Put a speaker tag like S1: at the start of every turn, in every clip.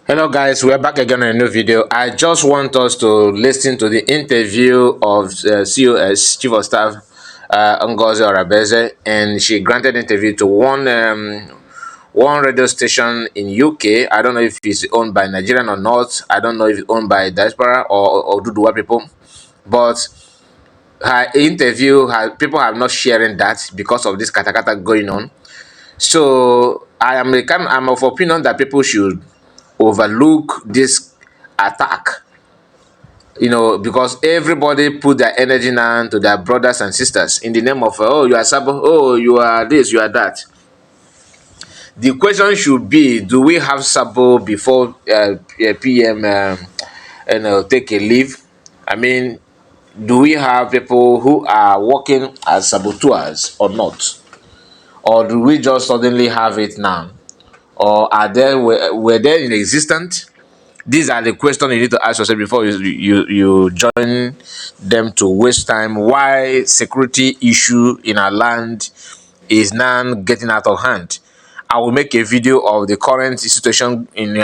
S1: Hello guys, we're back again on a new video. I just want us to listen to the interview of COS, Chief of Staff Ngozi Orabueze, and she granted interview to one radio station in UK. I don't know if it's owned by Nigerian or not. I don't know if it's owned by diaspora or Duduwa people, but her interview, people have not sharing that because of this katakata going on. So I'm of opinion that people should overlook this attack, because everybody put their energy now to their brothers and sisters in the name of, oh, you are Sabo, oh, you are this, you are that. The question should be, do we have Sabo before PM take a leave? I mean, do we have people who are working as saboteurs or not? Or do we just suddenly have it now? Or were they in existence? These are the questions you need to ask yourself before you join them to waste time. Why security issue in our land is now getting out of hand? I will make a video of the current situation in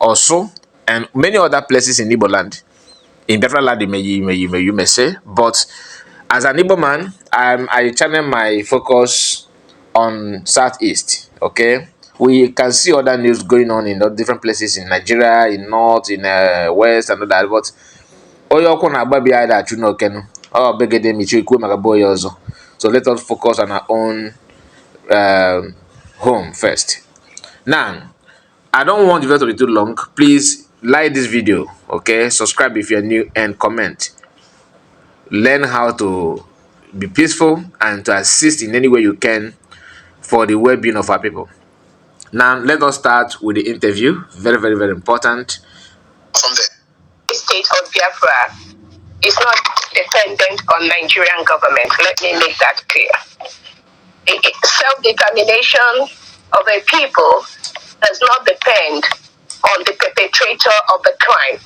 S1: also and many other places in Igbo land. In Biafra land, you may say, but as an Igbo man, I channel my focus on Southeast. Okay, we can see other news going on in different places in Nigeria, in North, in West, and all that. But so let us focus on our own home first. Now, I don't want the video to be too long. Please like this video, okay? Subscribe if you're new and comment. Learn how to be peaceful and to assist in any way you can for the well-being of our people. Now, let us start with the interview. Very, very, very important.
S2: From the state of Biafra is not dependent on Nigerian government. Let me make that clear. Self-determination of a people does not depend on the perpetrator of the crime.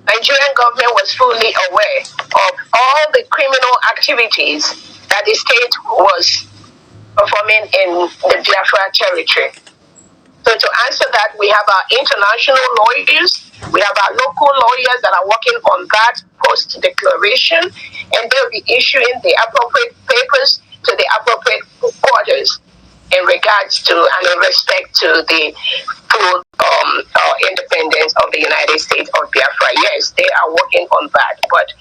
S2: Nigerian government was fully aware of all the criminal activities that the state was performing in the Biafra territory. So to answer that, we have our international lawyers, we have our local lawyers that are working on that post-declaration, and they'll be issuing the appropriate papers to the appropriate quarters in regards to and in respect to the full independence of the United States of Biafra. Yes, they are working on that, but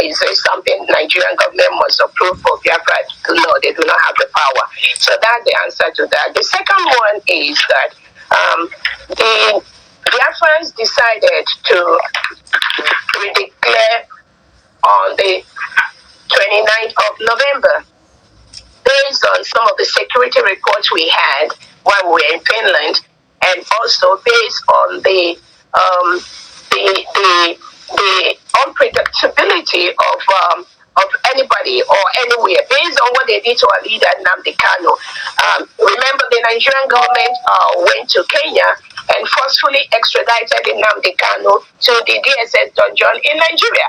S2: is there something Nigerian government must approve for Biafra? No, they do not have the power. So that's the answer to that. The second one is that the Biafrans decided to redeclare on the 29th of November based on some of the security reports we had while we were in Finland, and also based on the unpredictability of anybody or anywhere, based on what they did to our leader Nnamdi Kanu. Remember, the Nigerian government went to Kenya and forcefully extradited Nnamdi Kanu to the DSS dungeon in Nigeria.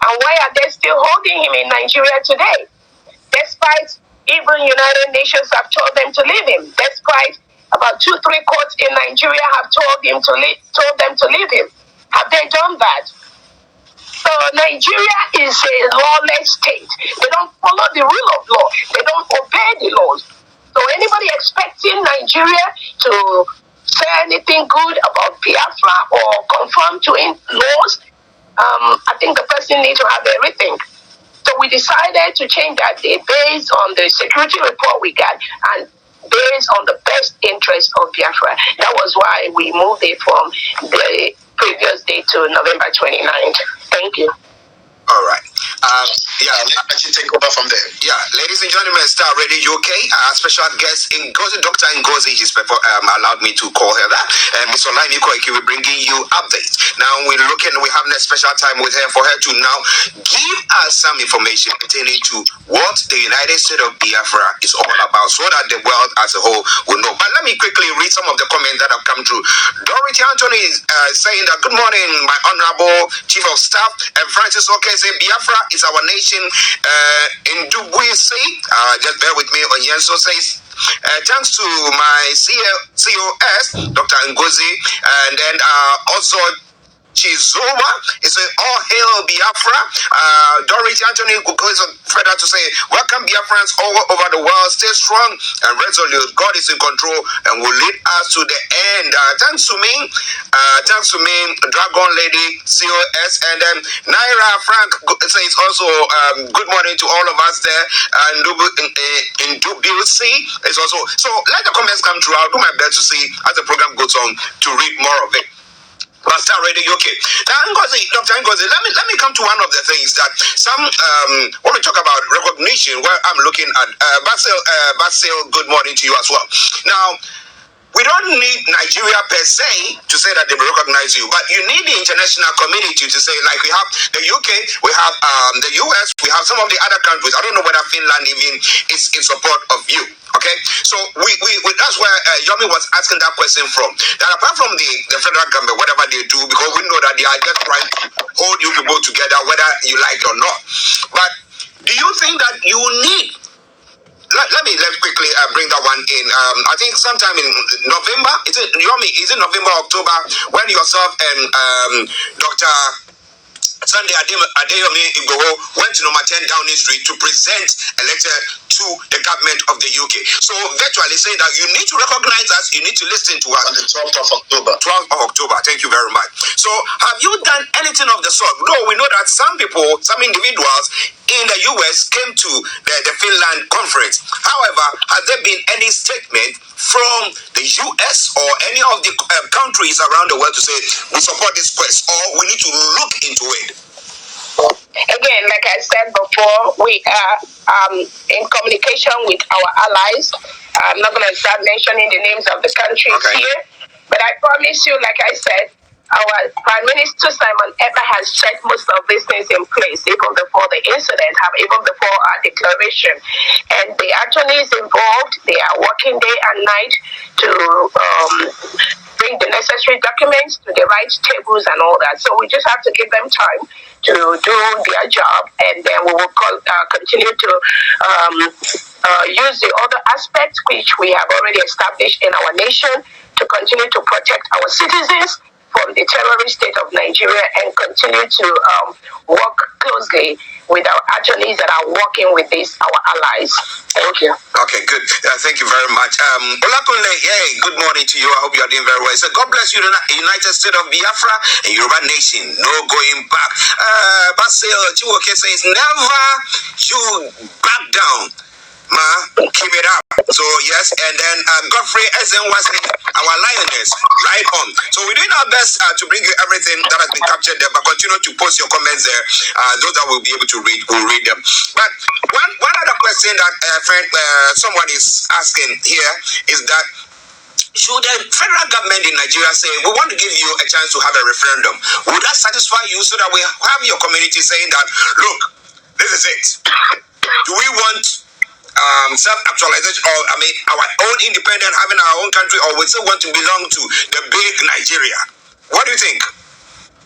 S2: And why are they still holding him in Nigeria today? Despite even United Nations have told them to leave him, despite about 2-3 courts in Nigeria have told them to leave him. Have they done that? So Nigeria is a lawless state. They don't follow the rule of law. They don't obey the laws. So anybody expecting Nigeria to say anything good about Biafra or conform to laws, I think the person needs to have everything. So we decided to change that day based on the security report we got and based on the best interest of Biafra. That was why we moved it from the previous day to November 29th. Thank you.
S3: All right. I should take over from there. Yeah, ladies and gentlemen, Star Radio UK, special guest Ngozi, Dr. Ngozi, he's allowed me to call her that. And Ms. Olaini Koiki will bringing you updates. Now we're having a special time with her for her to now give us some information pertaining to what the United States of Biafra is all about, so that the world as a whole will know. But let me quickly read some of the comments that have come through. Dorothy Anthony is saying that, good morning, my honorable Chief of Staff, and Francis Oke say Biafra is our nation. In Dubuisi, just bear with me, Onyenso says Thanks to my COS, Dr. Ngozi, and then also Chizuma is all hail Biafra. Dorothy Anthony goes further to say, welcome Biafrans all over the world. Stay strong and resolute. God is in control and will lead us to the end. Thanks to me, Dragon Lady COS, and then Naira Frank says also good morning to all of us there. And in WC is also. So let the comments come through. I'll do my best to see as the program goes on to read more of it. Pastor Radio UK. Now, Ngozi, Dr. Ngozi, let me come to one of the things that some when we talk about recognition, where I'm looking at Basil, good morning to you as well. Now, we don't need Nigeria per se to say that they will recognize you, but you need the international community to say, like we have the UK, we have the US, we have some of the other countries. I don't know whether Finland even is in support of you. Okay, so we that's where Yomi was asking that question from. That apart from the federal government, whatever they do, because we know that they are just trying to hold you people together, whether you like it or not. But do you think that you need? Let me quickly bring that one in. I think sometime in November. Is it Yomi? Is it November, October? When yourself and Dr. Sunday Adeyomi Igboho went to number 10 Downing Street to present a letter to the government of the UK. So virtually saying that you need to recognize us, you need to listen to us. On the 12th of October. 12th of October. Thank you very much. So have you done anything of the sort? No, we know that some people, some individuals in the US came to the Finland conference. However, has there been any statement from the US or any of the countries around the world to say we support this quest or we need to look into it?
S2: Again, like I said before, we are in communication with our allies. I'm not going to start mentioning the names of the countries here, but I promise you, like I said, our Prime Minister Simon Eber has set most of these things in place even before the incident, even before our declaration. And the attorneys involved, they are working day and night to bring the necessary documents to the right tables and all that. So we just have to give them time to do their job, and then we will continue to use the other aspects which we have already established in our nation to continue to protect our citizens from the terrorist state of Nigeria and continue to work closely with our attorneys that are working with our allies. Thank you.
S3: Okay, good. Thank you very much. Olakunle, hey, good morning to you. I hope you are doing very well. So God bless you, United States of Biafra and Yoruba Nation. No going back. Basil Chiwoke says, never you back down. Ma, keep it up. So yes, and then Godfrey Ezenwasi, our lioness, right on. So we're doing our best to bring you everything that has been captured there, but continue to post your comments there. Those that will be able to read, will read them. But one other question that someone is asking here is that should the federal government in Nigeria say, we want to give you a chance to have a referendum, would that satisfy you so that we have your community saying that, look, this is it. Do we want self-actualization, or our own independent, having our own country, or we still want to belong to the big Nigeria? What do you think?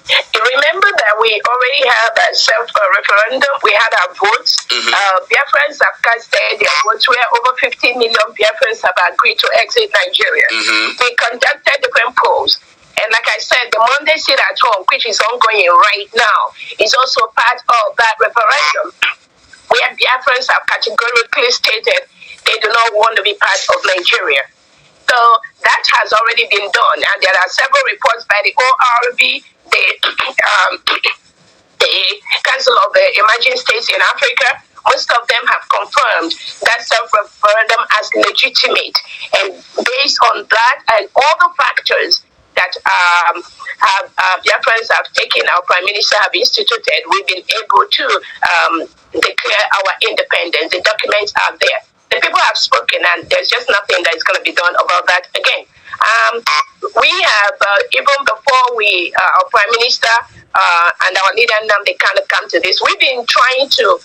S2: Remember that we already have a self-referendum. We had our votes. Biafrans have casted their votes, where over 15 million Biafrans have agreed to exit Nigeria. We conducted different polls. And like I said, the Monday sit at home, which is ongoing right now, is also part of that referendum, where Biafrans have categorically stated they do not want to be part of Nigeria. So that has already been done, and there are several reports by the ORB, the Council of the Emerging States in Africa. Most of them have confirmed that self-referendum as legitimate, and based on that and all the factors that Biafrans have taken, our Prime Minister have instituted, we've been able to declare our independence. The documents are there. The people have spoken, and there's just nothing that is going to be done about that again. We have, even before our Prime Minister and our leader Nnamdi Kanu come to this, we've been trying to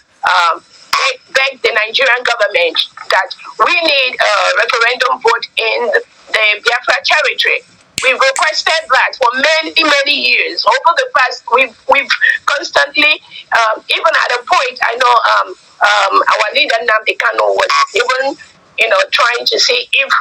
S2: beg the Nigerian government that we need a referendum vote in the Biafra territory. We've requested that for many, many years. Over the past, we've constantly, even at a point, I know our leader Nnamdi Kanu was even trying to see if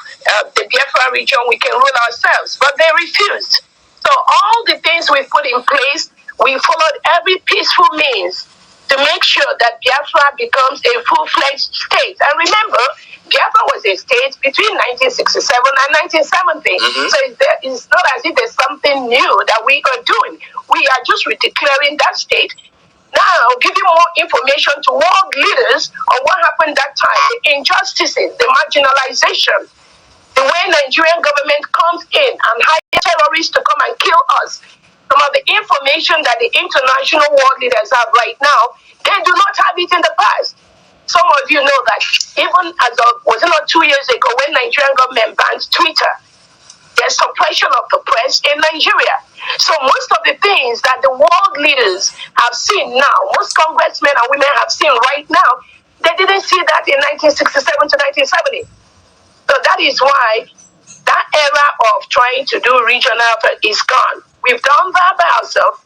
S2: the Biafra region we can rule ourselves, but they refused. So all the things we put in place, we followed every peaceful means to make sure that Biafra becomes a full-fledged state. And remember, Biafra was a state between 1967 and 1970. So it's not as if there's something new that we are doing. We are just declaring that state. Now, giving more information to world leaders on what happened that time, the injustices, the marginalization, the way Nigerian government comes in and hires terrorists to come and kill us. Some of the information that the international world leaders have right now, they do not have it in the past. Some of you know that even as of, was it not 2 years ago when Nigerian government banned Twitter, there's suppression of the press in Nigeria. So most of the things that the world leaders have seen now, most congressmen and women have seen right now, they didn't see that in 1967 to 1970. So that is why that era of trying to do regional is gone. We've done that by ourselves.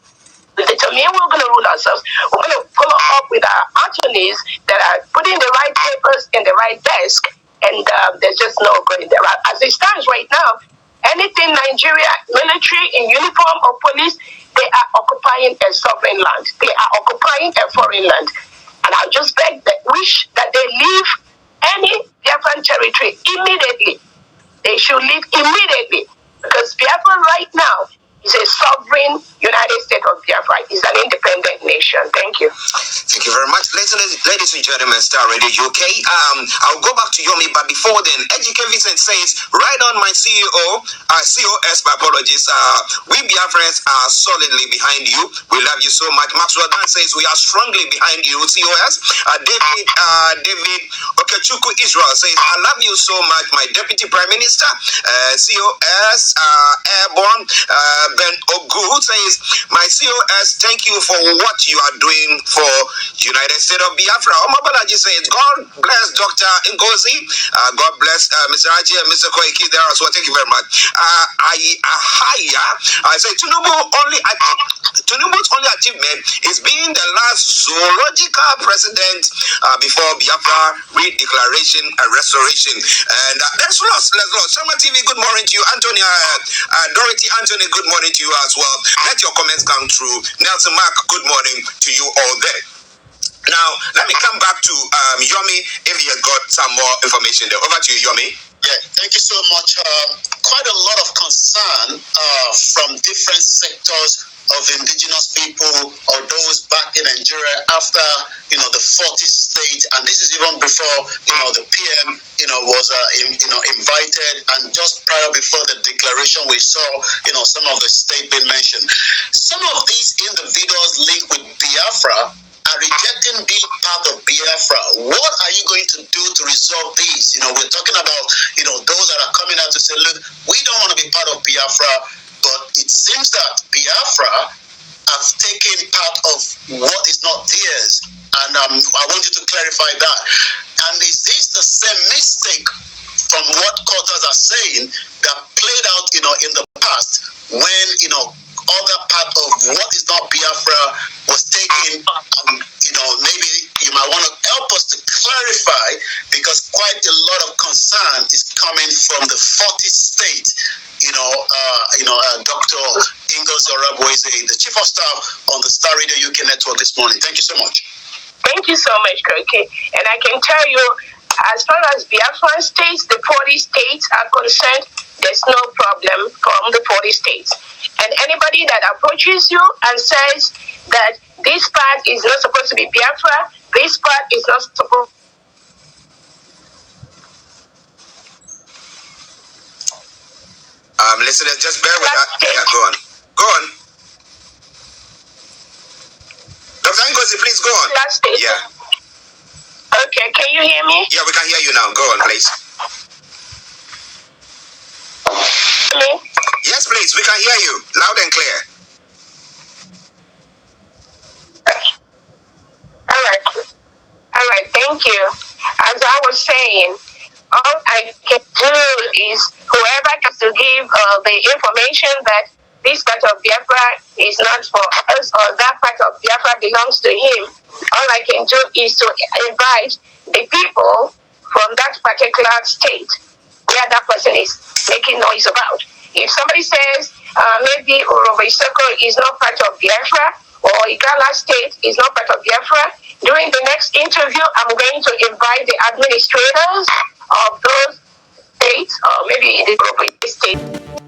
S2: With the Tamil, we're going to rule ourselves. We're going to follow up with our attorneys that are putting the right papers in the right desk, and there's just no going there. As it stands right now, anything Nigeria, military in uniform or police, they are occupying a sovereign land. They are occupying a foreign land. And I just wish that they leave any Biafran territory immediately. They should leave immediately, because Biafra right now is a sovereign United States of Biafra. It's an independent nation. Thank you.
S3: Thank you very much. Ladies and gentlemen, Star Radio UK. I'll go back to Yomi, but before then, Ejike Vincent says, right on my COS, my apologies. We Biafrans are solidly behind you. We love you so much. Maxwell Dan says, we are strongly behind you, COS. David Okechukwu Israel says, I love you so much, my Deputy Prime Minister. COS Airborne. Ben Ogu says, my COS, thank you for what you are doing for United States of Biafra. Omabalaji says, God bless Dr. Ngozi. God bless Mr. Aji and Mr. Koiki there as well. Thank you very much. I say Tinubu's only achievement is being the last zoological president before Biafra redeclaration and restoration. And let's lost. Summer TV, good morning to you. Anthony, Dorothy Anthony, good morning to you as well. Let your comments come through. Nelson Mark, good morning to you all there. Now, let me come back to Yomi if he has got some more information there. Over to you, Yomi.
S4: Yeah, thank you so much. Quite a lot of concern from different sectors of indigenous people or those back in Nigeria after, the 40th state, and this is even before, the PM, was, invited, and just prior before the declaration, we saw, some of the state being mentioned. Some of these individuals linked with Biafra are rejecting being part of Biafra. What are you going to do to resolve these? We're talking about, those that are coming out to say, look, we don't want to be part of Biafra, but it seems that Biafra have taken part of what is not theirs. And I want you to clarify that. And is this the same mistake from what quarters are saying that played out, in the past when, other part of what is not Biafra was taken, and maybe you might want to help us to clarify, because quite a lot of concern is coming from the 40th state. Dr. Orabueze, the Chief of Staff on the Star Radio UK network this morning. Thank you so much.
S2: Thank you so much, Koike. And I can tell you, as far as Biafran states, the 40 states are concerned, there's no problem from the 40 states. And anybody that approaches you and says that this part is not supposed to be Biafra, this part is not supposed.
S3: Listeners, just bear with that. Yeah, go on. Dr. Ngozi, please go on. Yeah.
S2: Okay, can you hear me?
S3: Yeah, we can hear you now. Go on, please.
S2: Me?
S3: Yes, please. We can hear you loud and clear.
S2: All right. Thank you. As I was saying, all I can do is whoever has to give the information that this part of Biafra is not for us or that part of Biafra belongs to him. All I can do is to invite the people from that particular state where that person is making noise about. If somebody says maybe Orabueze is not part of Biafra or Igala state is not part of Biafra, during the next interview, I'm going to invite the administrators of those states, or maybe the Orabueze state.